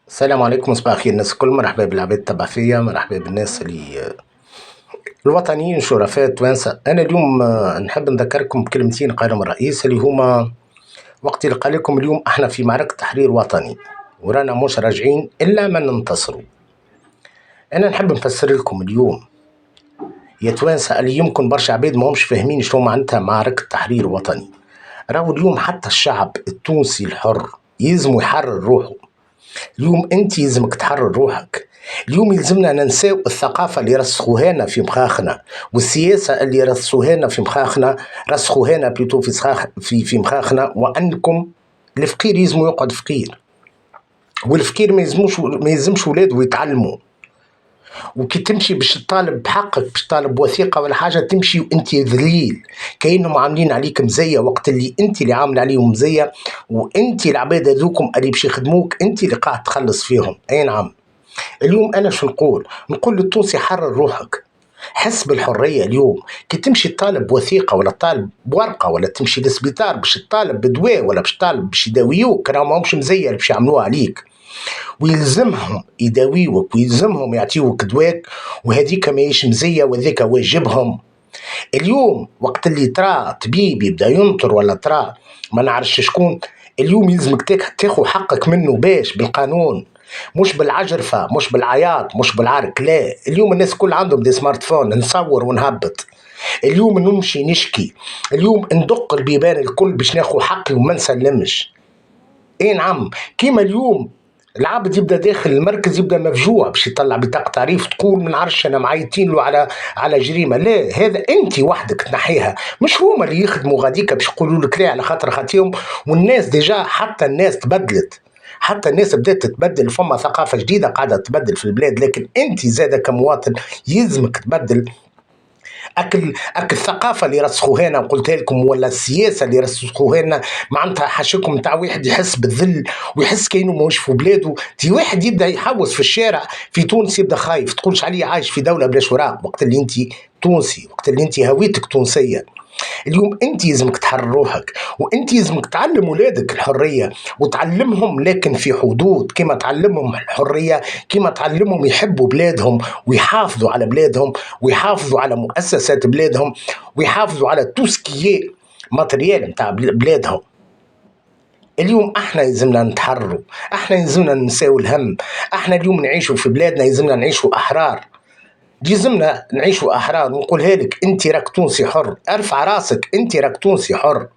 السلام عليكم، صباح الخير الناس الكل. مرحبا بالعباد تبع فيا، مرحبا بالناس اللي الوطنيين شرفاء توانسة. أنا اليوم نحب نذكركم بكلمتين قالهم الرئيس اللي هما وقت اللي قال لكم اليوم احنا في معركة تحرير وطني ورانا مش راجعين إلا ما ننتصروا. أنا نحب نفسر لكم اليوم يا توانسة اللي يمكن برشا عباد ما همش فاهمين شنو معناتها معركة تحرير وطني. راهو اليوم حتى الشعب التونسي الحر يلزم يحرر روحه. اليوم انت يلزمك تحرر روحك. اليوم يلزمنا ننساو الثقافة اللي رسخوها لنا في مخاخنا، والسياسة اللي رسخوها لنا في مخاخنا، رسخوها لنا بلوتو في مخاخنا، وانكم الفقير يلزمو يقعد فقير، والفقير ما يلزمش ولاده يتعلموا. وكي تمشي باش تطالب بحقك، باش تطالب بوثيقه ولا حاجه، تمشي وانت ذليل، كانهم عاملين عليك مزيه، وقت اللي انت اللي عامل عليهم مزيه، وانت العباد هذوكم اللي باش يخدموك انت اللي قاعد تخلص فيهم. اي نعم. اليوم انا شو نقول للتونسي حرر روحك، حس بالحريه. اليوم كي تمشي تطالب بوثيقه ولا تطالب بورقه ولا تمشي للسبيطار باش تطالب بدواء ولا باش تطالب باش يداويوك، راهم ماهمش مزيه اللي باش يعملوها عليك، ويلزمهم يداويوك ويلزمهم يعطيوك دواك، وهذيك ماهيش مزيه وهذاك واجبهم. اليوم وقت اللي ترى طبيب يبدا ينطر ولا ترى ما نعرفش شكون، اليوم يلزمك تاخذ حقك منه باش بالقانون، مش بالعجرفه، مش بالعياط، مش بالعرك. لا، اليوم الناس كل عندهم دي سمارت فون، نصور ونهبط. اليوم نمشي نشكي، اليوم ندق البيبان الكل باش ناخذ حقي وما نسلمش. اي نعم. كيما اليوم العبد يبدا داخل المركز يبدا مفجوع باش يطلع بطاقه تعريف، تقول ما نعرفش انا معيطين له على جريمه. لا، هذا انت وحدك تنحيها، مش هما اللي يخدموا غاديكا باش يقولوا لك لا على خاطر خاطيهم. والناس ديجا حتى الناس تبدلت، حتى الناس بدات تتبدل، فما ثقافه جديده قاعده تبدل في البلاد، لكن انت زاده كمواطن يلزمك تبدل. اك الثقافه اللي رسخوها لنا وقلتها لكم، ولا السياسه اللي رسخوها لنا، معناتها حاشكم نتاع واحد يحس بالذل ويحس كانه ماهوش في بلاده. تي واحد يبدا يحوس في الشارع في تونس يبدا خايف، تقولش عليه عايش في دوله بلاش وراق، وقت اللي انت تونسي، وقت اللي انت هويتك تونسيه. اليوم انت يلزمك تحرر روحك، وانت يلزمك تعلم ولادك الحريه، وتعلمهم لكن في حدود، كما تعلمهم الحريه، كما تعلمهم يحبوا بلادهم ويحافظوا على بلادهم ويحافظوا على مؤسسات بلادهم ويحافظوا على توسكيي ماتريال نتاع بلادهم. اليوم احنا يلزمنا نتحرروا، احنا يلزمنا نساو الهم، احنا اليوم نعيشوا في بلادنا، يلزمنا نعيشوا احرار، يلزمنا نعيشوا احرار. ونقولها لك انت راك تونسي حر، ارفع راسك، انت راك تونسي حر.